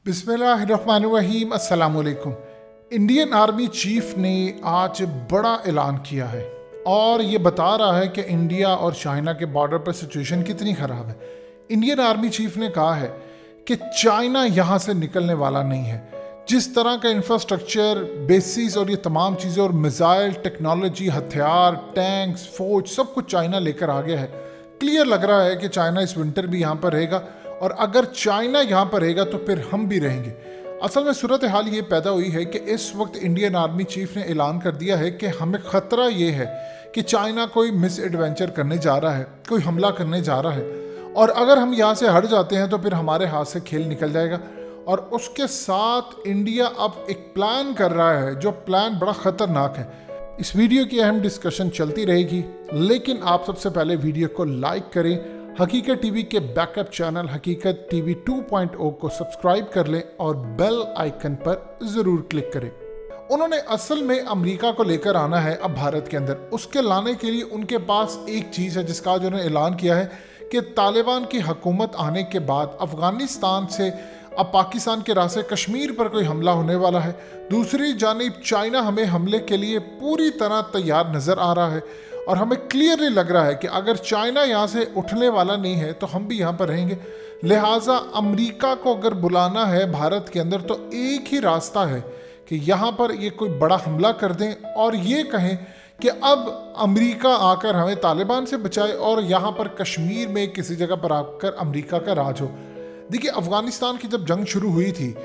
बिस्मिल्लाहिर्रहमानिर्रहीम, अस्सलाम वालेकुम। इंडियन आर्मी चीफ ने आज बड़ा ऐलान किया है और ये बता रहा है कि इंडिया और चाइना के बॉर्डर पर सिचुएशन कितनी ख़राब है। इंडियन आर्मी चीफ ने कहा है कि चाइना यहाँ से निकलने वाला नहीं है। जिस तरह का इंफ्रास्ट्रक्चर, बेसिस और ये तमाम चीज़ें और मिसाइल टेक्नोलॉजी, हथियार, टैंक्स, फौज, सब कुछ चाइना लेकर आ गया है। क्लियर लग रहा है कि चाइना इस विंटर भी यहाँ पर रहेगा और अगर चाइना यहाँ पर रहेगा तो फिर हम भी रहेंगे। असल में सूरत हाल ये पैदा हुई है कि इस वक्त इंडियन आर्मी चीफ ने ऐलान कर दिया है कि हमें ख़तरा ये है कि चाइना कोई मिस एडवेंचर करने जा रहा है, कोई हमला करने जा रहा है और अगर हम यहाँ से हट जाते हैं तो फिर हमारे हाथ से खेल निकल जाएगा। और उसके साथ इंडिया अब एक प्लान कर रहा है जो प्लान बड़ा ख़तरनाक है। इस वीडियो की अहम डिस्कशन चलती रहेगी, लेकिन आप सबसे पहले वीडियो को लाइक करें, हकीकत टीवी के बैकअप चैनल हकीकत टीवी 2.0 को सब्सक्राइब कर लें और बेल आइकन पर ज़रूर क्लिक करें। उन्होंने असल में अमेरिका को लेकर आना है अब भारत के अंदर। उसके लाने के लिए उनके पास एक चीज़ है जिसका आज उन्होंने ऐलान किया है कि तालिबान की हुकूमत आने के बाद अफ़गानिस्तान से अब पाकिस्तान के रास्ते कश्मीर पर कोई हमला होने वाला है। दूसरी जानिब चाइना हमें हमले के लिए पूरी तरह तैयार नज़र आ रहा है और हमें क्लियरली लग रहा है कि अगर चाइना यहाँ से उठने वाला नहीं है तो हम भी यहाँ पर रहेंगे। लिहाजा अमेरिका को अगर बुलाना है भारत के अंदर तो एक ही रास्ता है कि यहाँ पर ये कोई बड़ा हमला कर दें और ये कहें कि अब अमेरिका आकर हमें तालिबान से बचाए और यहाँ पर कश्मीर में किसी जगह पर आकर अमेरिका का राज हो। देखिए, अफ़गानिस्तान की जब जंग शुरू हुई थी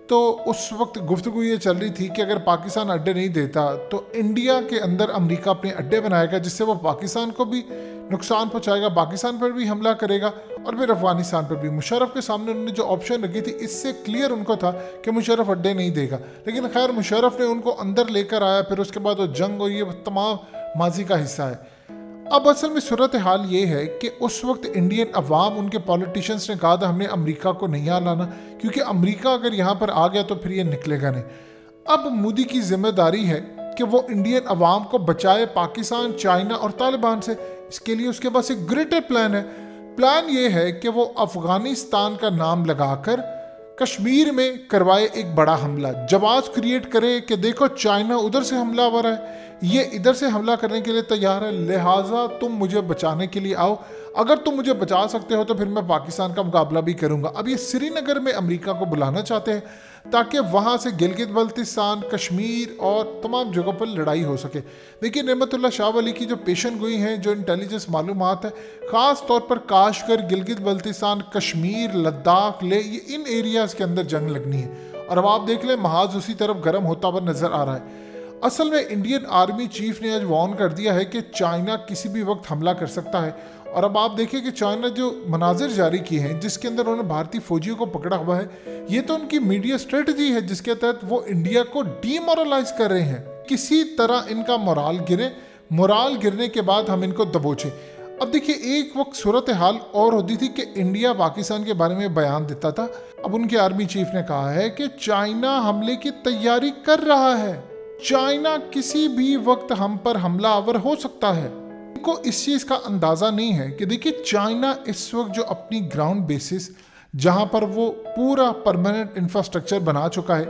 तो उस वक्त गुफ्तगू ये चल रही थी कि अगर पाकिस्तान अड्डे नहीं देता तो इंडिया के अंदर अमेरिका अपने अड्डे बनाएगा, जिससे वो पाकिस्तान को भी नुकसान पहुंचाएगा, पाकिस्तान पर भी हमला करेगा और फिर अफ़गानिस्तान पर भी। मुशर्रफ के सामने उन्होंने जो ऑप्शन रखी थी इससे क्लियर उनको था कि मुशर्रफ अड्डे नहीं देगा, लेकिन खैर मुशर्रफ ने उनको अंदर लेकर आया। फिर उसके बाद वो जंग और ये तमाम माजी का हिस्सा है। अब असल में सूरत हाल ये है कि उस वक्त इंडियन अवाम, उनके पॉलिटिशियंस ने कहा था हमने अमेरिका को नहीं लाना, क्योंकि अमेरिका अगर यहाँ पर आ गया तो फिर ये निकलेगा नहीं। अब मोदी की जिम्मेदारी है कि वो इंडियन अवाम को बचाए पाकिस्तान, चाइना और तालिबान से। इसके लिए उसके पास एक ग्रेटर प्लान है। प्लान ये है कि वो अफ़गानिस्तान का नाम लगाकर कश्मीर में करवाए एक बड़ा हमला, जवाब क्रिएट करे कि देखो चाइना उधर से हमलावर है, ये इधर से हमला करने के लिए तैयार है, लिहाजा तुम मुझे बचाने के लिए आओ। अगर तुम मुझे बचा सकते हो तो फिर मैं पाकिस्तान का मुकाबला भी करूंगा। अब ये श्रीनगर में अमेरिका को बुलाना चाहते हैं ताकि वहाँ से गिलगित बल्तिस्तान, कश्मीर और तमाम जगहों पर लड़ाई हो सके। देखिए, नेमतुल्लाह शाह वली की जो पेशन गोई हैं, जो इंटेलिजेंस मालूमात है, ख़ास तौर पर काशगर, गिलगित बल्तिस्तान, कश्मीर, लद्दाख, ले, ये इन एरियाज़ के अंदर जंग लगनी है और अब आप देख लें महाज उसी तरफ गर्म होता हुआ नज़र आ रहा है। असल में इंडियन आर्मी चीफ ने आज वार्न कर दिया है कि चाइना किसी भी वक्त हमला कर सकता है और अब आप देखिए कि चाइना जो मनाजिर जारी किए हैं जिसके अंदर उन्होंने भारतीय फौजियों को पकड़ा हुआ है, ये तो उनकी मीडिया स्ट्रेटजी है जिसके तहत वो इंडिया को डीमोरलाइज कर रहे हैं। किसी तरह इनका मोराल गिरे, मोराल गिरने के बाद हम इनको दबोचें। अब देखिए, एक वक्त सूरत हाल और होती थी कि इंडिया पाकिस्तान के बारे में बयान देता था। अब उनके आर्मी चीफ ने कहा है कि चाइना हमले की तैयारी कर रहा है, चाइना किसी भी वक्त हम पर हमलावर हो सकता है। इनको इस चीज़ का अंदाज़ा नहीं है कि देखिए चाइना इस वक्त जो अपनी ग्राउंड बेसिस जहाँ पर वो पूरा परमानेंट इंफ्रास्ट्रक्चर बना चुका है,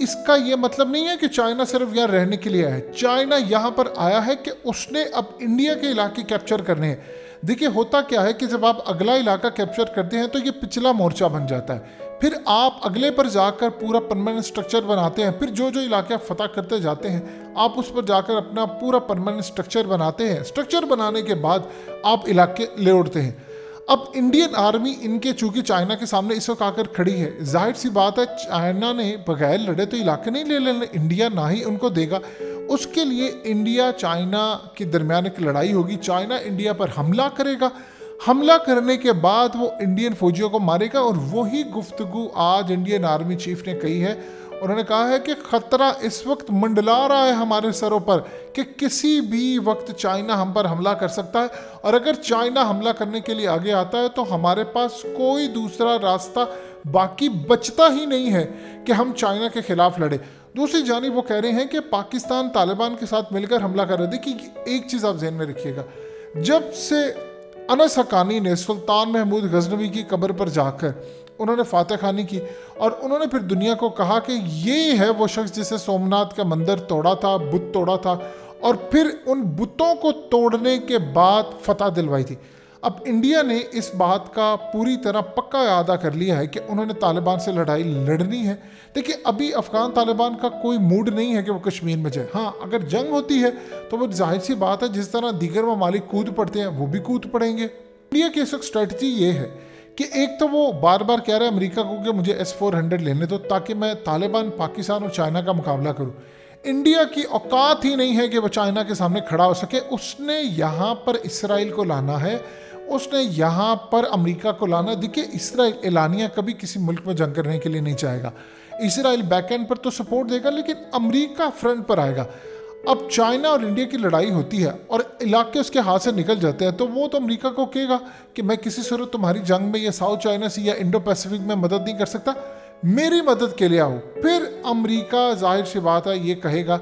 इसका ये मतलब नहीं है कि चाइना सिर्फ यहाँ रहने के लिए आया है। चाइना यहाँ पर आया है कि उसने अब इंडिया के इलाके कैप्चर करने हैं। देखिए, होता क्या है कि जब आप अगला इलाका कैप्चर करते हैं तो ये पिछला मोर्चा बन जाता है, फिर आप अगले पर जाकर पूरा परमानेंट स्ट्रक्चर बनाते हैं, फिर जो जो इलाके आप फतह करते जाते हैं आप उस पर जाकर अपना पूरा परमानेंट स्ट्रक्चर बनाते हैं। स्ट्रक्चर बनाने के बाद आप इलाके ले उड़ते हैं। अब इंडियन आर्मी इनके चूंकि चाइना के सामने इस वक्त आकर खड़ी है, जाहिर सी बात है चाइना ने बगैर लड़े तो इलाके नहीं ले लेने, इंडिया ना ही उनको देगा। उसके लिए इंडिया चाइना के दरमियान एक लड़ाई होगी, चाइना इंडिया पर हमला करेगा, हमला करने के बाद वो इंडियन फौजियों को मारेगा और वही गुफ्तगू आज इंडियन आर्मी चीफ ने कही है। उन्होंने कहा है कि खतरा इस वक्त मंडला रहा है हमारे सरों पर कि किसी भी वक्त चाइना हम पर हमला कर सकता है और अगर चाइना हमला करने के लिए आगे आता है तो हमारे पास कोई दूसरा रास्ता बाकी बचता ही नहीं है कि हम चाइना के खिलाफ लड़े। दूसरी जानिब वो कह रहे हैं कि पाकिस्तान तालिबान के साथ मिलकर हमला कर रहे। देखिए, एक चीज़ आप ध्यान में रखिएगा, जब से अनस हक्कानी ने सुल्तान महमूद गजनवी की कब्र पर जाकर उन्होंने फातह खानी की और उन्होंने फिर दुनिया को कहा कि ये है वो शख्स जिसे सोमनाथ का मंदिर तोड़ा था, बुत तोड़ा था, और फिर उन बुतों को तोड़ने के बाद फतह दिलवाई थी। अब इंडिया ने इस बात का पूरी तरह पक्का अदा कर लिया है कि उन्होंने तालिबान से लड़ाई लड़नी है। देखिए, अभी अफगान तालिबान का कोई मूड नहीं है कि वो कश्मीर में जाए। हाँ, अगर जंग होती है तो वो जाहिर सी बात है, जिस तरह दीगर ममालिक कूद पड़ते हैं वो भी कूद पड़ेंगे। इंडिया की इस वक्त स्ट्रेटजी ये है कि एक तो वो बार बार कह रहे हैं अमेरिका को कि मुझे S-400 लेने दो ताकि मैं तालिबान, पाकिस्तान और चाइना का मुकाबला करूं। इंडिया की औकात ही नहीं है कि वो चाइना के सामने खड़ा हो सके। उसने यहाँ पर इसराइल को लाना है, उसने यहाँ पर अमेरिका को लाना। देखिए, इसराइल एलानिया कभी किसी मुल्क में जंग करने के लिए नहीं चाहेगा। इसराइल बैकएंड पर तो सपोर्ट देगा, लेकिन अमेरिका फ्रंट पर आएगा। अब चाइना और इंडिया की लड़ाई होती है और इलाके उसके हाथ से निकल जाते हैं, तो वो तो अमेरिका को कहेगा कि मैं किसी सूरत तुम्हारी जंग में या साउथ चाइना सी या इंडो पैसिफिक में मदद नहीं कर सकता, मेरी मदद के लिए आओ। फिर अमेरिका जाहिर सी बात है ये कहेगा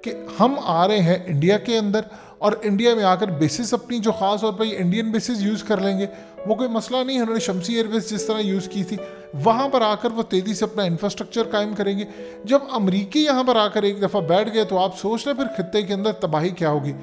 कि हम आ रहे हैं इंडिया के अंदर, और इंडिया में आकर बेसिस अपनी जो ख़ास तौर पर इंडियन बेसिस यूज़ कर लेंगे। वो कोई मसला नहीं है। उन्होंने शमसी एयरबेस जिस तरह यूज़ की थी, वहाँ पर आकर वो तेज़ी से अपना इंफ्रास्ट्रक्चर कायम करेंगे। जब अमरीकी यहाँ पर आकर एक दफ़ा बैठ गए तो आप सोच लें फिर खित्ते के अंदर तबाही क्या होगी।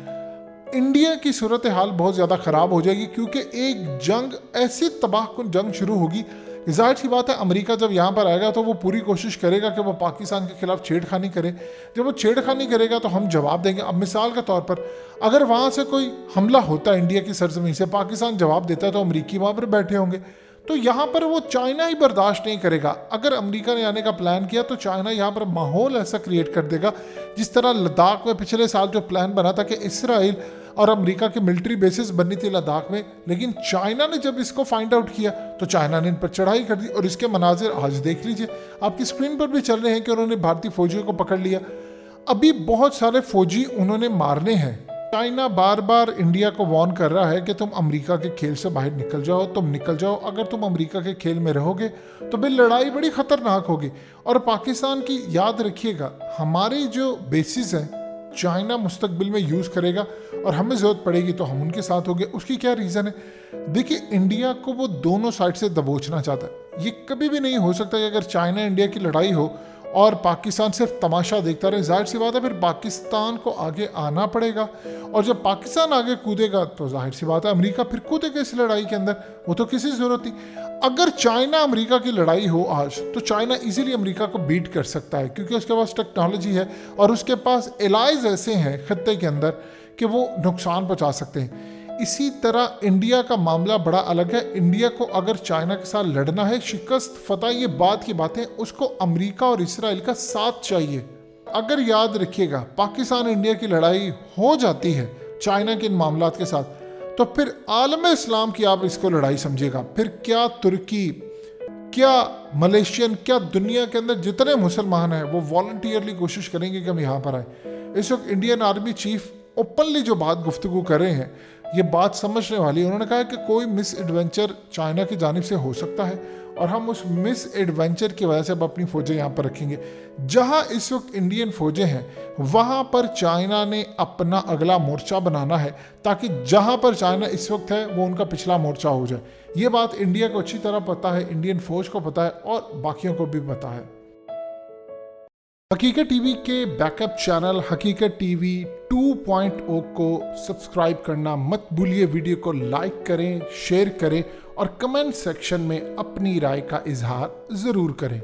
इंडिया की सूरत हाल बहुत ज़्यादा ख़राब हो जाएगी, क्योंकि एक जंग, ऐसी तबाहकुन जंग शुरू होगी। जाहिर सी बात है, अमेरिका जब यहाँ पर आएगा तो वो पूरी कोशिश करेगा कि वो पाकिस्तान के खिलाफ छेड़खानी करे। जब वो छेड़खानी करेगा तो हम जवाब देंगे। अब मिसाल के तौर पर अगर वहाँ से कोई हमला होता है इंडिया की सरजमीन से, पाकिस्तान जवाब देता है, तो अमरीकी वहाँ पर बैठे होंगे। तो यहाँ पर वो चाइना ही बर्दाश्त नहीं करेगा। अगर अमेरिका ने आने का प्लान किया तो चाइना यहाँ पर माहौल ऐसा क्रिएट कर देगा, जिस तरह लद्दाख में पिछले साल जो प्लान बना था कि इसराइल और अमेरिका के मिलिट्री बेसिस बननी थी लद्दाख में, लेकिन चाइना ने जब इसको फाइंड आउट किया तो चाइना ने इन पर चढ़ाई कर दी। और इसके मनाजिर आज देख लीजिए, आपकी स्क्रीन पर भी चल रहे हैं कि उन्होंने भारतीय फौजियों को पकड़ लिया। अभी बहुत सारे फौजी उन्होंने मारने हैं। चाइना बार बार इंडिया को वार्न कर रहा है कि तुम अमेरिका के खेल से बाहर निकल जाओ, तुम निकल जाओ। अगर तुम अमेरिका के खेल में रहोगे तो फिर लड़ाई बड़ी ख़तरनाक होगी। और पाकिस्तान की याद रखिएगा, हमारी जो बेसिस हैं चाइना मुस्तकबिल में यूज़ करेगा और हमें ज़रूरत पड़ेगी तो हम उनके साथ होंगे। उसकी क्या रीज़न है? देखिए, इंडिया को वो दोनों साइड से दबोचना चाहता है। ये कभी भी नहीं हो सकता कि अगर चाइना इंडिया की लड़ाई हो और पाकिस्तान सिर्फ तमाशा देखता रहे। जाहिर सी बात है फिर पाकिस्तान को आगे आना पड़ेगा, और जब पाकिस्तान आगे कूदेगा तो जाहिर सी बात है अमेरिका फिर कूदेगा इस लड़ाई के अंदर। वो तो किसी ज़रूरत नहीं। अगर चाइना अमेरिका की लड़ाई हो आज, तो चाइना इजीली अमेरिका को बीट कर सकता है, क्योंकि उसके पास टेक्नोलॉजी है और उसके पास एलाइज ऐसे हैं खत्ते के अंदर कि वो नुकसान पहुँचा सकते हैं। इसी तरह इंडिया का मामला बड़ा अलग है। इंडिया को अगर चाइना के साथ लड़ना है, शिकस्त फतह ये बात की बातें, उसको अमेरिका और इसराइल का साथ चाहिए। अगर याद रखिएगा, पाकिस्तान इंडिया की लड़ाई हो जाती है चाइना के इन मामलात के साथ, तो फिर आलम इस्लाम की आप इसको लड़ाई समझिएगा। फिर क्या तुर्की, क्या मलेशियन, क्या दुनिया के अंदर जितने मुसलमान हैं वो वॉलंटियरली कोशिश करेंगे कि हम यहाँ पर आए। इस वक्त इंडियन आर्मी चीफ ओपनली जो बात गुफ्तगू कर रहे हैं, ये बात समझने वाली। उन्होंने कहा कि कोई मिस एडवेंचर चाइना की जानिब से हो सकता है और हम उस मिस एडवेंचर की वजह से अब अपनी फ़ौजें यहाँ पर रखेंगे। जहाँ इस वक्त इंडियन फ़ौजें हैं वहाँ पर चाइना ने अपना अगला मोर्चा बनाना है, ताकि जहाँ पर चाइना इस वक्त है वो उनका पिछला मोर्चा हो जाए। ये बात इंडिया को अच्छी तरह पता है, इंडियन फ़ौज को पता है और बाकियों को भी पता है। हकीकत टीवी के बैकअप चैनल हकीकत टीवी 2.0 को सब्सक्राइब करना मत भूलिए। वीडियो को लाइक करें, शेयर करें और कमेंट सेक्शन में अपनी राय का इजहार ज़रूर करें।